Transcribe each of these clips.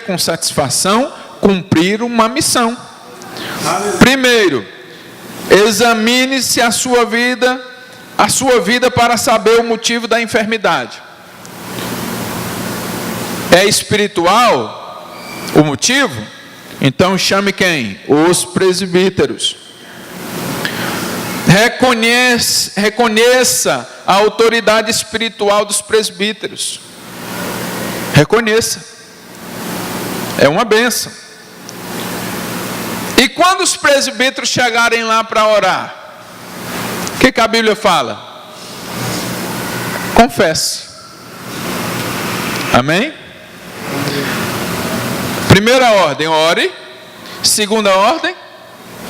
com satisfação cumprir uma missão. Primeiro, examine-se a sua vida para saber o motivo da enfermidade. É espiritual o motivo? Então chame quem? Os presbíteros. Reconheça a autoridade espiritual dos presbíteros. Reconheça. É uma bênção. E quando os presbíteros chegarem lá para orar, o que a Bíblia fala? Confesse. Amém? Primeira ordem, ore. Segunda ordem,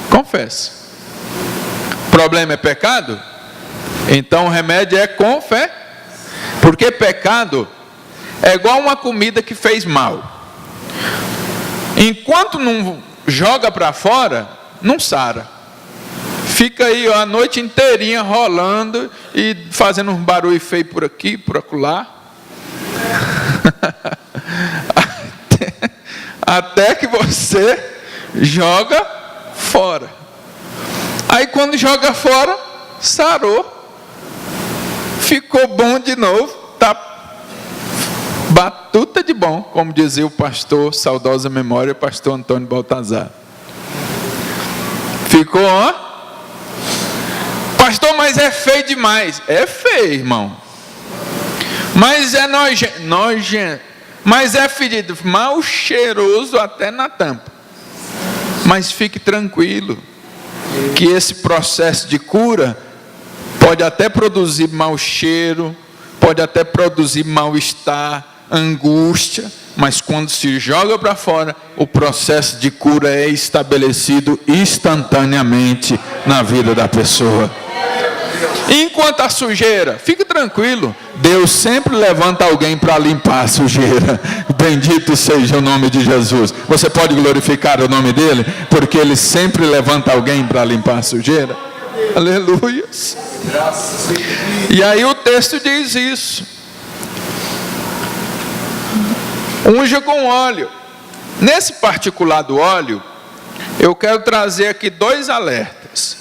confesse. O problema é pecado? Então o remédio é com fé. Porque pecado é igual uma comida que fez mal. Enquanto não joga para fora, não sara. Fica aí a noite inteirinha rolando e fazendo um barulho feio por aqui, por acolá. Até que você joga fora. Aí quando joga fora, sarou. Ficou bom de novo. Tá batuta de bom, como dizia o pastor, saudosa memória, pastor Antônio Baltazar. Ficou, ó. Pastor, mas é feio demais. É feio, irmão. Mas é nojento. Mas é fedido, mal cheiroso até na tampa. Mas fique tranquilo, que esse processo de cura pode até produzir mau cheiro, pode até produzir mal-estar, angústia, mas quando se joga para fora, o processo de cura é estabelecido instantaneamente na vida da pessoa. Enquanto a sujeira, fique tranquilo, Deus sempre levanta alguém para limpar a sujeira. Bendito seja o nome de Jesus. Você pode glorificar o nome dele, porque ele sempre levanta alguém para limpar a sujeira. Aleluia. E aí o texto diz isso. Unja com óleo. Nesse particular do óleo, eu quero trazer aqui 2 alertas.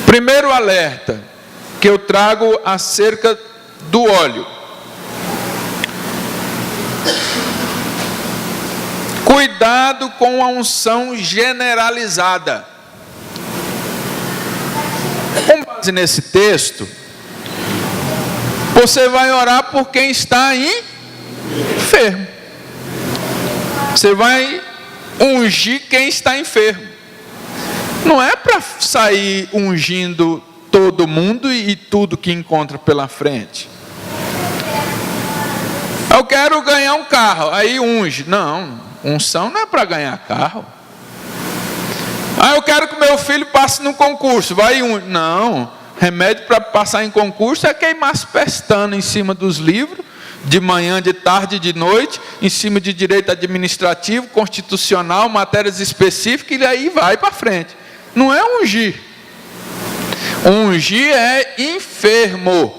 Primeiro alerta que eu trago acerca do óleo. Cuidado com a unção generalizada. Com base nesse texto, você vai orar por quem está enfermo. Você vai ungir quem está enfermo. Não é para sair ungindo todo mundo e tudo que encontra pela frente. Eu quero ganhar um carro, aí unge. Não, unção não é para ganhar carro. Eu quero que meu filho passe no concurso, vai unge. Não, remédio para passar em concurso é queimar as pestanas em cima dos livros, de manhã, de tarde, de noite, em cima de direito administrativo, constitucional, matérias específicas, e aí vai para frente. Não é ungir. Ungir é enfermo.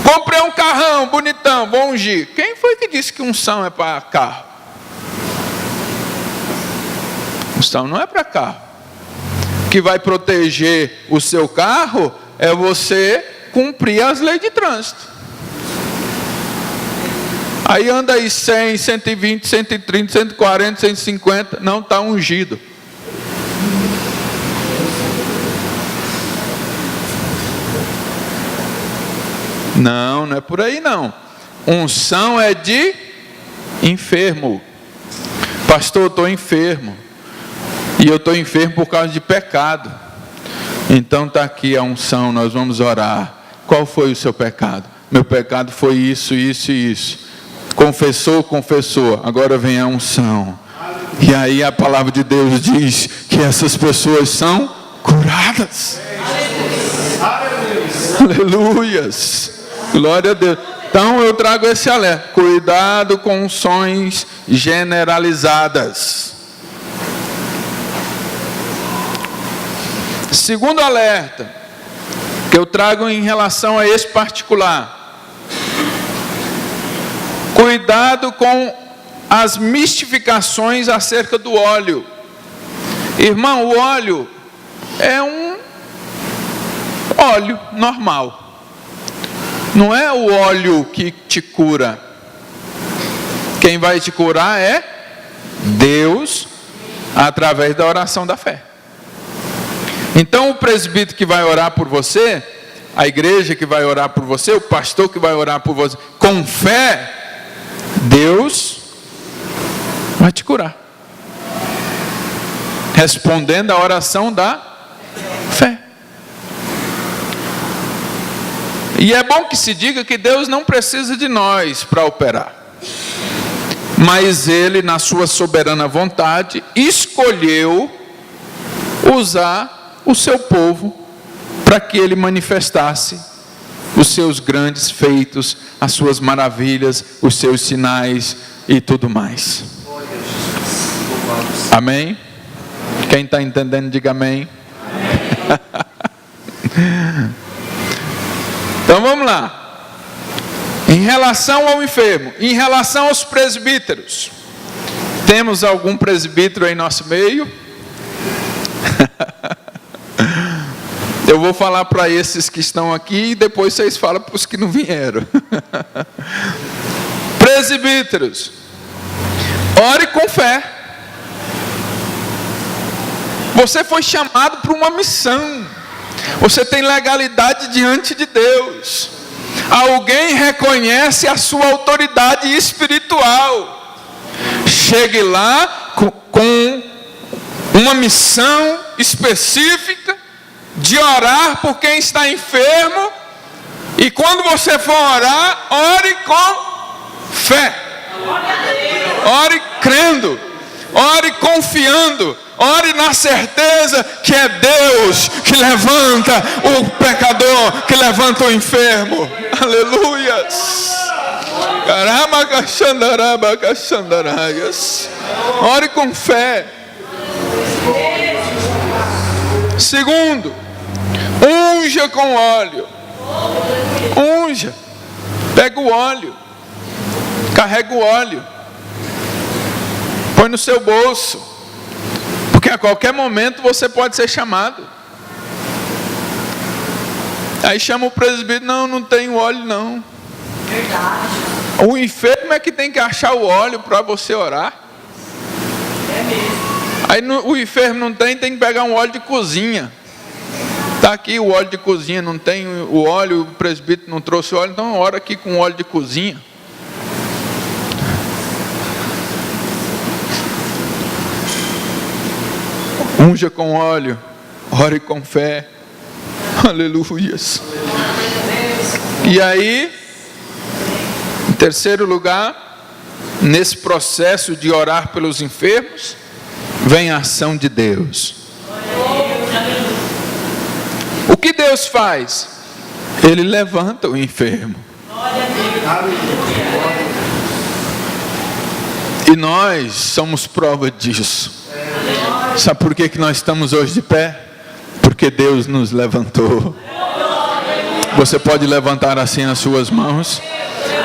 Comprei um carrão bonitão, vou ungir. Quem foi que disse que unção é para carro? Unção não é para carro. O que vai proteger o seu carro é você cumprir as leis de trânsito. Aí anda aí 100, 120, 130, 140, 150, não está ungido. Não, não é por aí não. Unção é de enfermo. Pastor, eu estou enfermo. E eu estou enfermo por causa de pecado. Então está aqui a unção, nós vamos orar. Qual foi o seu pecado? Meu pecado foi isso, isso e isso. Confessou, agora vem a unção. E aí a palavra de Deus diz que essas pessoas são curadas. Aleluias. Glória a Deus. Então eu trago esse alerta. Cuidado com unções generalizadas. Segundo alerta que eu trago em relação a esse particular. Cuidado com as mistificações acerca do óleo. Irmão, o óleo é um óleo normal. Não é o óleo que te cura. Quem vai te curar é Deus, através da oração da fé. Então o presbítero que vai orar por você, a igreja que vai orar por você, o pastor que vai orar por você, com fé, Deus vai te curar, respondendo a oração da fé. E é bom que se diga que Deus não precisa de nós para operar, mas Ele, na sua soberana vontade, escolheu usar o seu povo para que Ele manifestasse os seus grandes feitos, as suas maravilhas, os seus sinais e tudo mais. Amém? Quem está entendendo, diga amém. Então vamos lá. Em relação ao enfermo, em relação aos presbíteros, temos algum presbítero em nosso meio? Eu vou falar para esses que estão aqui e depois vocês falam para os que não vieram. Presbíteros, ore com fé. Você foi chamado para uma missão. Você tem legalidade diante de Deus. Alguém reconhece a sua autoridade espiritual. Chegue lá com uma missão específica de orar por quem está enfermo. E quando você for orar, ore com fé. Ore crendo. Ore confiando. Ore na certeza que é Deus que levanta o pecador, que levanta o enfermo. Aleluias. Ore com fé. Segundo, unja com óleo. Unja. Pega o óleo. Carrega o óleo. Põe no seu bolso. Porque a qualquer momento você pode ser chamado. Aí chama o presbítero, não tem óleo não. Verdade. O enfermo é que tem que achar o óleo para você orar. É mesmo. Aí o enfermo não tem que pegar um óleo de cozinha. Está aqui o óleo de cozinha, não tem o óleo, o presbítero não trouxe óleo, então ora aqui com óleo de cozinha. Unja com óleo, ore com fé. Aleluias. E aí, em terceiro lugar, nesse processo de orar pelos enfermos, vem a ação de Deus. O que Deus faz? Ele levanta o enfermo. E nós somos prova disso. Sabe por que nós estamos hoje de pé? Porque Deus nos levantou. Você pode levantar assim as suas mãos.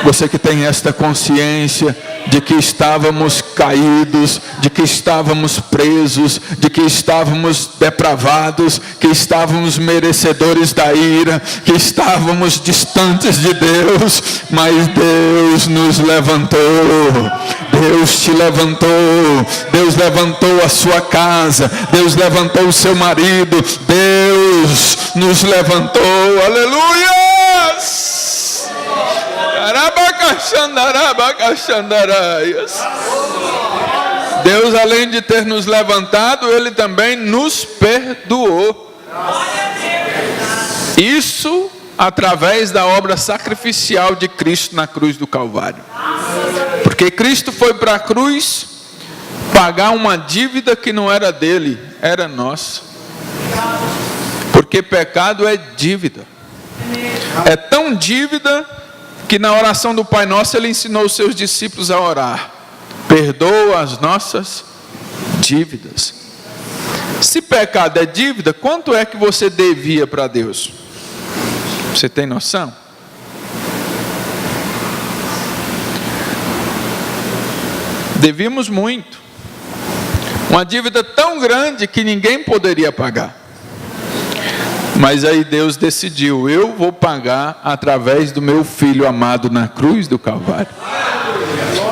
Você que tem esta consciência de que estávamos caídos, de que estávamos presos, de que estávamos depravados, que estávamos merecedores da ira, que estávamos distantes de Deus, mas Deus nos levantou. Deus te levantou. Deus levantou a sua casa. Deus levantou o seu marido. Deus nos levantou. Aleluias! Deus, além de ter nos levantado, Ele também nos perdoou. Isso através da obra sacrificial de Cristo na cruz do Calvário. Porque Cristo foi para a cruz pagar uma dívida que não era dele, era nossa. Porque pecado é dívida. É tão dívida que na oração do Pai Nosso Ele ensinou os seus discípulos a orar: perdoa as nossas dívidas. Se pecado é dívida, quanto é que você devia para Deus? Você tem noção? Devíamos muito. Uma dívida tão grande que ninguém poderia pagar. Mas aí Deus decidiu: eu vou pagar através do meu Filho amado na cruz do Calvário.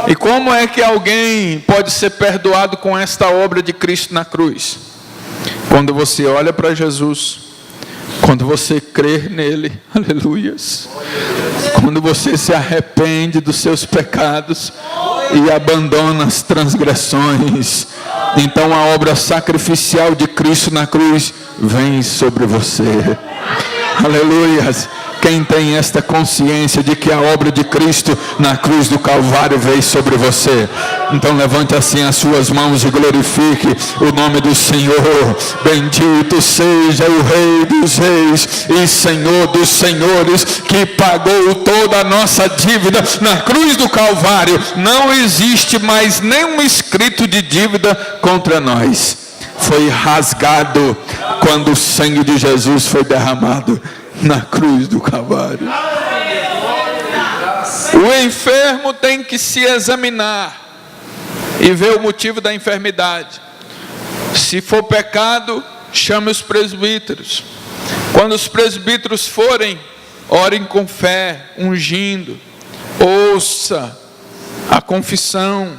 E como é que alguém pode ser perdoado com esta obra de Cristo na cruz? Quando você olha para Jesus, quando você crê nele, aleluias, quando você se arrepende dos seus pecados e abandona as transgressões, então a obra sacrificial de Cristo na cruz vem sobre você. Aleluias. Quem tem esta consciência de que a obra de Cristo na cruz do Calvário veio sobre você, então levante assim as suas mãos e glorifique o nome do Senhor. Bendito seja o Rei dos Reis e Senhor dos Senhores, que pagou toda a nossa dívida na cruz do Calvário. Não existe mais nenhum escrito de dívida contra nós. Foi rasgado quando o sangue de Jesus foi derramado na cruz do Calvário. O enfermo tem que se examinar e ver o motivo da enfermidade. Se for pecado, chame os presbíteros. Quando os presbíteros forem, orem com fé, ungindo. Ouça a confissão.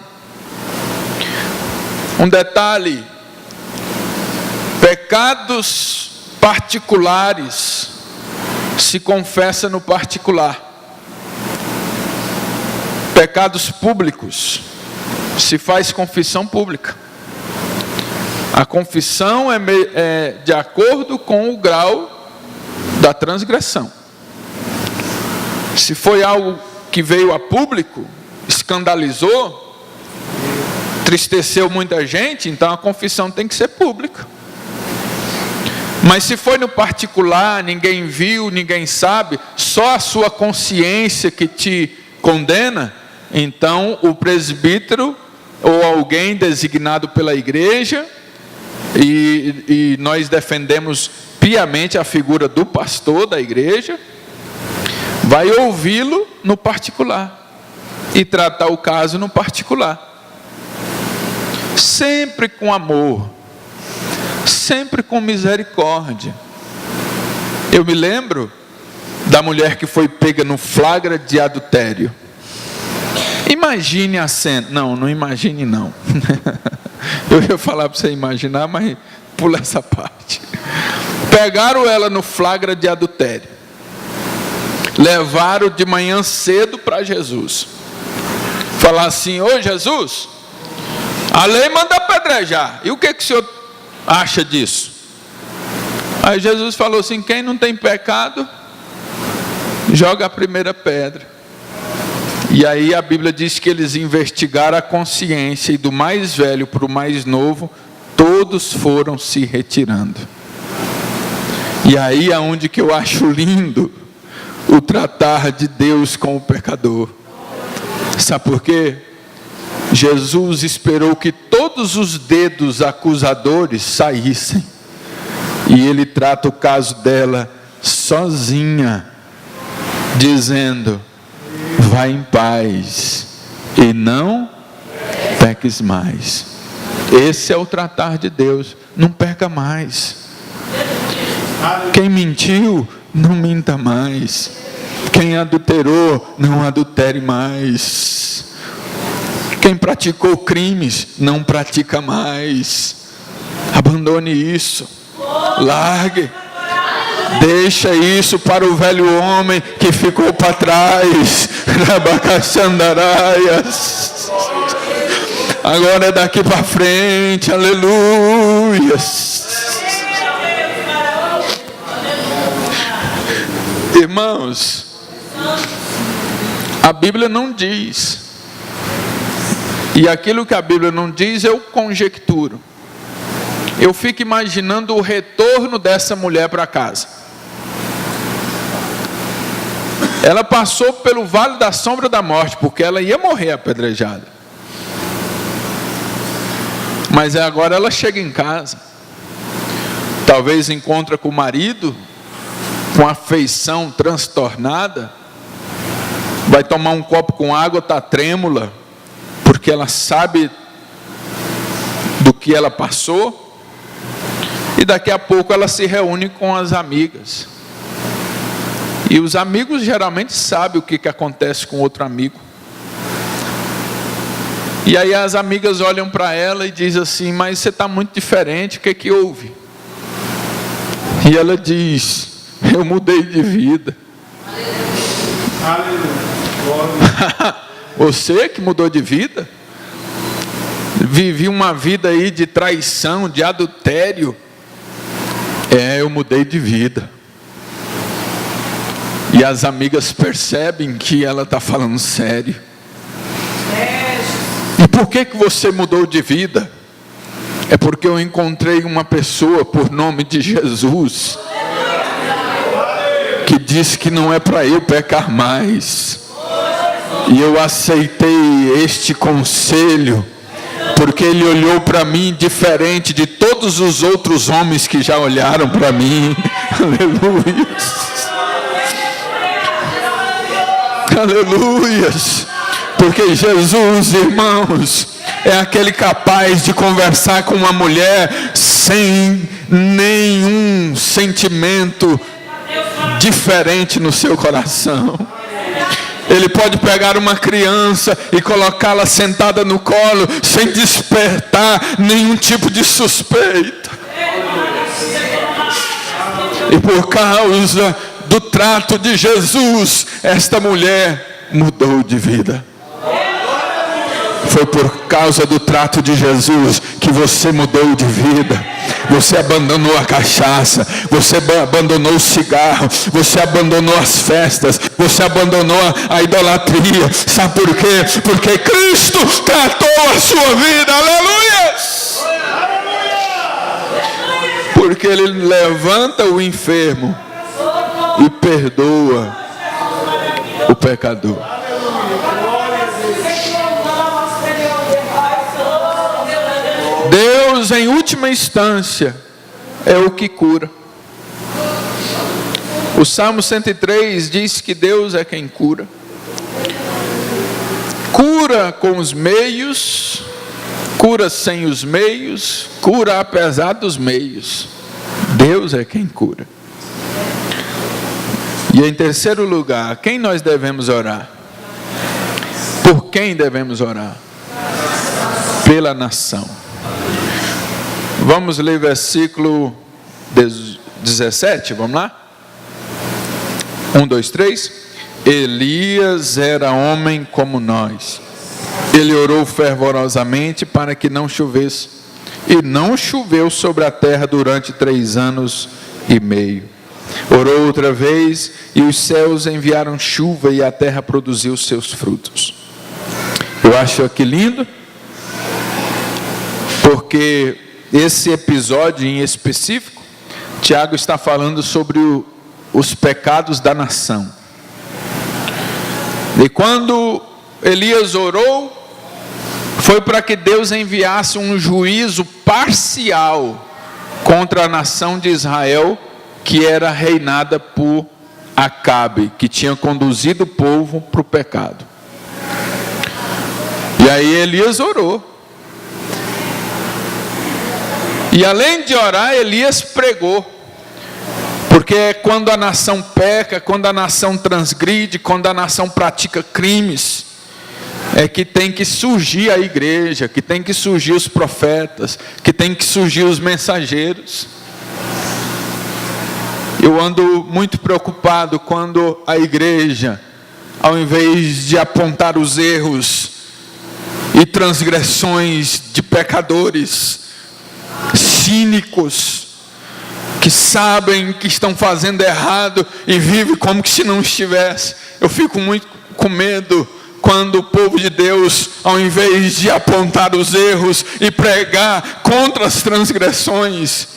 Um detalhe: pecados particulares se confessa no particular. Pecados públicos se faz confissão pública. A confissão é de acordo com o grau da transgressão. Se foi algo que veio a público, escandalizou, entristeceu muita gente, então a confissão tem que ser pública. Mas se foi no particular, ninguém viu, ninguém sabe, só a sua consciência que te condena, então o presbítero ou alguém designado pela igreja, e nós defendemos piamente a figura do pastor da igreja, vai ouvi-lo no particular e tratar o caso no particular, sempre com amor, sempre com misericórdia. Eu me lembro da mulher que foi pega no flagra de adultério. Imagine a cena. Não imagine não. Eu ia falar para você imaginar, mas pula essa parte. Pegaram ela no flagra de adultério. Levaram de manhã cedo para Jesus. Falar assim: ô Jesus, a lei manda apedrejar. E o que o senhor acha disso? Aí Jesus falou assim: quem não tem pecado, joga a primeira pedra. E aí a Bíblia diz que eles investigaram a consciência, e do mais velho para o mais novo, todos foram se retirando. E aí é onde que eu acho lindo o tratar de Deus com o pecador. Sabe por quê? Jesus esperou que todos os dedos acusadores saíssem, e ele trata o caso dela sozinha, dizendo: vai em paz e não peques mais. Esse é o tratar de Deus. Não peca mais. Quem mentiu, não minta mais. Quem adulterou, não adultere mais. Quem praticou crimes, não pratica mais. Abandone isso. Largue. Deixa isso para o velho homem que ficou para trás. Rabacaxandaraias. Agora é daqui para frente. Aleluia. Irmãos, a Bíblia não diz. E aquilo que a Bíblia não diz, eu conjecturo. Eu fico imaginando o retorno dessa mulher para casa. Ela passou pelo vale da sombra da morte, porque ela ia morrer apedrejada. Mas agora ela chega em casa. Talvez encontra com o marido com a feição transtornada, vai tomar um copo com água, está trêmula, porque ela sabe do que ela passou, e daqui a pouco ela se reúne com as amigas, e os amigos geralmente sabem o que acontece com outro amigo, e aí as amigas olham para ela e dizem assim: mas você está muito diferente, o que houve? E ela diz: eu mudei de vida. Você que mudou de vida? Vivi uma vida aí de traição, de adultério. Eu mudei de vida. E as amigas percebem que ela está falando sério. E por que você mudou de vida? É porque eu encontrei uma pessoa por nome de Jesus, que disse que não é para eu pecar mais. E eu aceitei este conselho, porque ele olhou para mim diferente de todos os outros homens que já olharam para mim. Aleluia. Aleluias. Porque Jesus, irmãos, é aquele capaz de conversar com uma mulher sem nenhum sentimento diferente no seu coração. Ele pode pegar uma criança e colocá-la sentada no colo sem despertar nenhum tipo de suspeita. E por causa do trato de Jesus, esta mulher mudou de vida. Foi por causa do trato de Jesus que você mudou de vida. Você abandonou a cachaça, você abandonou o cigarro, você abandonou as festas, você abandonou a idolatria. Sabe por quê? Porque Cristo tratou a sua vida. Aleluia! Porque Ele levanta o enfermo e perdoa o pecador. Deus, em última instância, é o que cura. O Salmo 103 diz que Deus é quem cura. Cura com os meios, cura sem os meios, cura apesar dos meios. Deus é quem cura. E em terceiro lugar, quem nós devemos orar? Por quem devemos orar? Pela nação. Vamos ler versículo 17, vamos lá? 1, 2, 3. Elias era homem como nós. Ele orou fervorosamente para que não chovesse. E não choveu sobre a terra durante 3 anos e meio. Orou outra vez e os céus enviaram chuva e a terra produziu seus frutos. Eu acho aqui lindo, porque esse episódio em específico, Tiago está falando sobre os pecados da nação. E quando Elias orou, foi para que Deus enviasse um juízo parcial contra a nação de Israel, que era reinada por Acabe, que tinha conduzido o povo para o pecado. E aí Elias orou. E além de orar, Elias pregou. Porque é quando a nação peca, quando a nação transgride, quando a nação pratica crimes, é que tem que surgir a igreja, que tem que surgir os profetas, que tem que surgir os mensageiros. Eu ando muito preocupado quando a igreja, ao invés de apontar os erros e transgressões de pecadores cínicos, que sabem que estão fazendo errado e vivem como que se não estivesse. Eu fico muito com medo quando o povo de Deus, ao invés de apontar os erros e pregar contra as transgressões,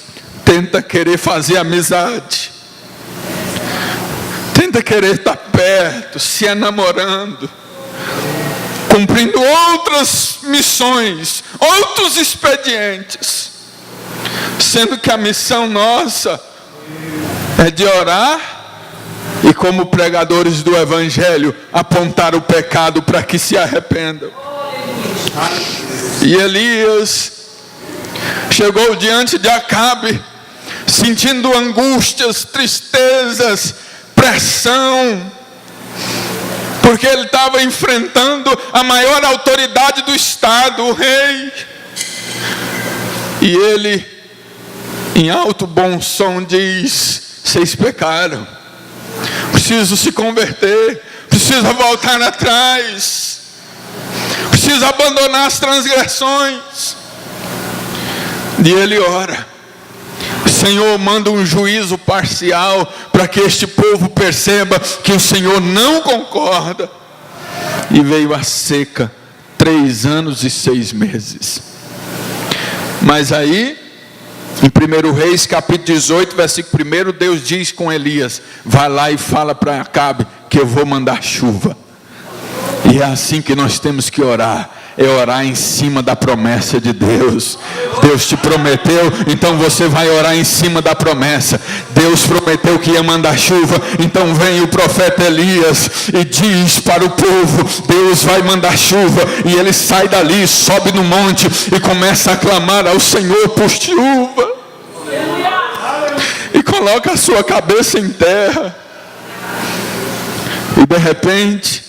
tenta querer fazer amizade, tenta querer estar perto, se enamorando, cumprindo outras missões, outros expedientes, sendo que a missão nossa é de orar e como pregadores do Evangelho, apontar o pecado para que se arrependam. E Elias chegou diante de Acabe, sentindo angústias, tristezas, pressão, porque ele estava enfrentando a maior autoridade do estado, o rei. E ele, em alto bom som, diz: vocês pecaram, preciso se converter, precisa voltar atrás, precisa abandonar as transgressões. E ele ora: Senhor, manda um juízo parcial para que este povo perceba que o Senhor não concorda. E veio a seca, 3 anos e 6 meses. Mas aí, em 1 Reis capítulo 18, versículo 1, Deus diz com Elias: vai lá e fala para Acabe que eu vou mandar chuva. E é assim que nós temos que orar, é orar em cima da promessa de Deus. Deus te prometeu, então você vai orar em cima da promessa. Deus prometeu que ia mandar chuva, então vem o profeta Elias e diz para o povo: Deus vai mandar chuva. E ele sai dali, sobe no monte e começa a clamar ao Senhor por chuva. E coloca a sua cabeça em terra. E de repente,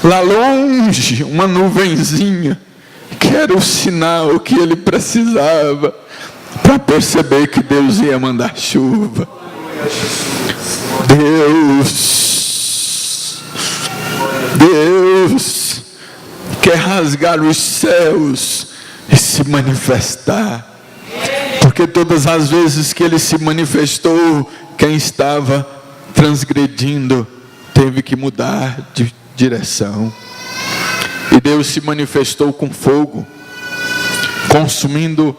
lá longe, uma nuvenzinha, que era o sinal que ele precisava para perceber que Deus ia mandar chuva. Deus quer rasgar os céus e se manifestar, porque todas as vezes que ele se manifestou, quem estava transgredindo teve que mudar de direção. E Deus se manifestou com fogo, consumindo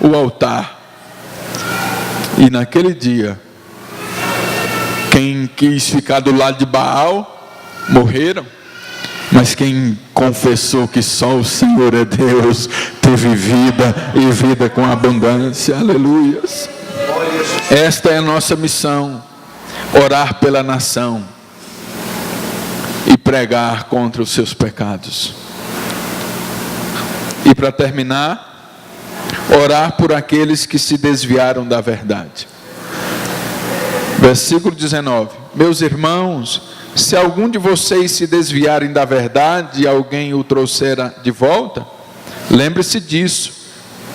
o altar. E naquele dia, quem quis ficar do lado de Baal, morreram. Mas quem confessou que só o Senhor é Deus, teve vida e vida com abundância. Aleluias. Esta é a nossa missão: orar pela nação e pregar contra os seus pecados. E para terminar, orar por aqueles que se desviaram da verdade. Versículo 19: meus irmãos, se algum de vocês se desviarem da verdade e alguém o trouxer de volta, lembre-se disso: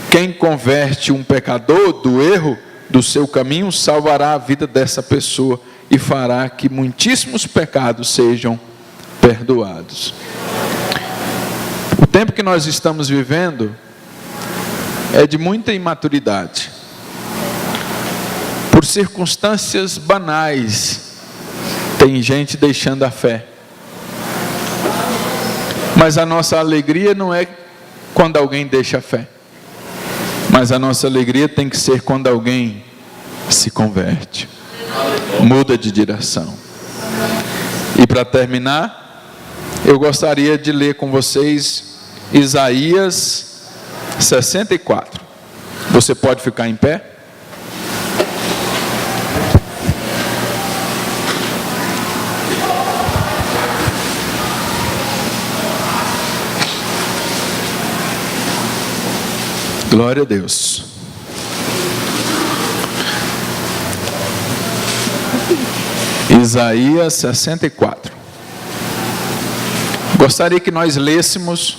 quem converte um pecador do erro do seu caminho salvará a vida dessa pessoa e fará que muitíssimos pecados sejam perdoados. O tempo que nós estamos vivendo é de muita imaturidade. Por circunstâncias banais, tem gente deixando a fé. Mas a nossa alegria não é quando alguém deixa a fé. Mas a nossa alegria tem que ser quando alguém se converte, muda de direção. E para terminar, eu gostaria de ler com vocês Isaías 64. Você pode ficar em pé? Glória a Deus. Isaías 64. Gostaria que nós lêssemos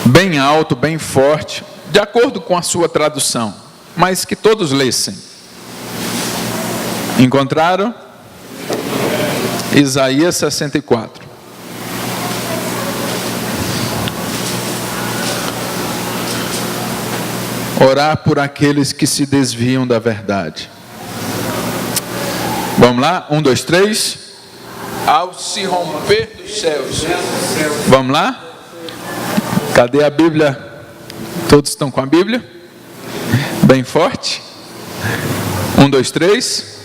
bem alto, bem forte, de acordo com a sua tradução, mas que todos lessem. Encontraram? Isaías 64. Orar por aqueles que se desviam da verdade. Vamos lá? 1, 2, 3. Ao se romper dos céus. Vamos lá? Cadê a Bíblia? Todos estão com a Bíblia? Bem forte. 1, 2, 3.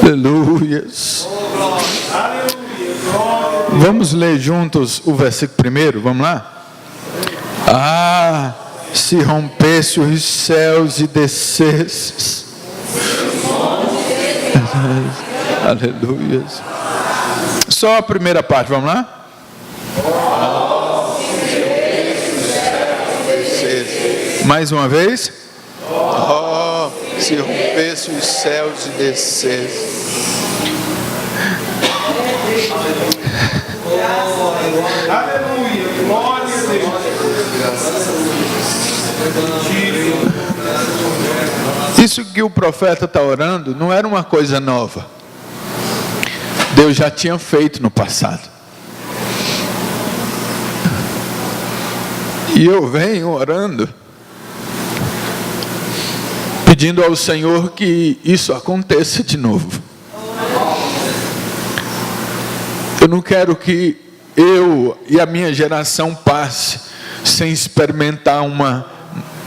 Aleluias. Vamos ler juntos o versículo primeiro, vamos lá? Ah, se rompesse os céus e descesse. Aleluia. Só a primeira parte, vamos lá? Mais uma vez. Oh, se rompesse os céus e descesse. Aleluia, glória a Deus. Isso que o profeta está orando não era uma coisa nova. Deus já tinha feito no passado. E eu venho orando, pedindo ao Senhor que isso aconteça de novo. Eu não quero que eu e a minha geração passe sem experimentar uma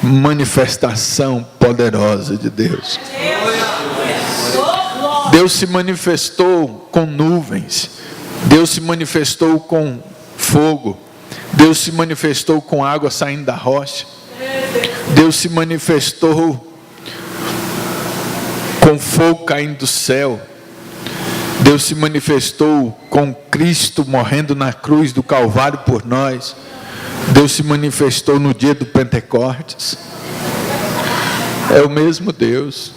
manifestação poderosa de Deus. Deus se manifestou com nuvens, Deus se manifestou com fogo, Deus se manifestou com água saindo da rocha, Deus se manifestou com fogo caindo do céu, Deus se manifestou com Cristo morrendo na cruz do Calvário por nós, Deus se manifestou no dia do Pentecostes. É o mesmo Deus.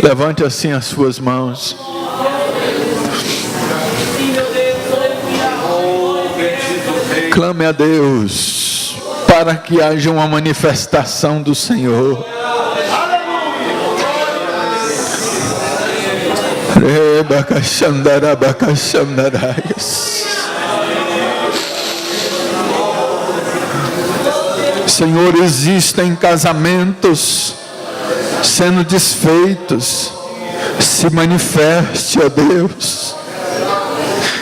Levante assim as suas mãos. Clame a Deus para que haja uma manifestação do Senhor. Senhor, existem casamentos sendo desfeitos. Se manifeste, ó Deus.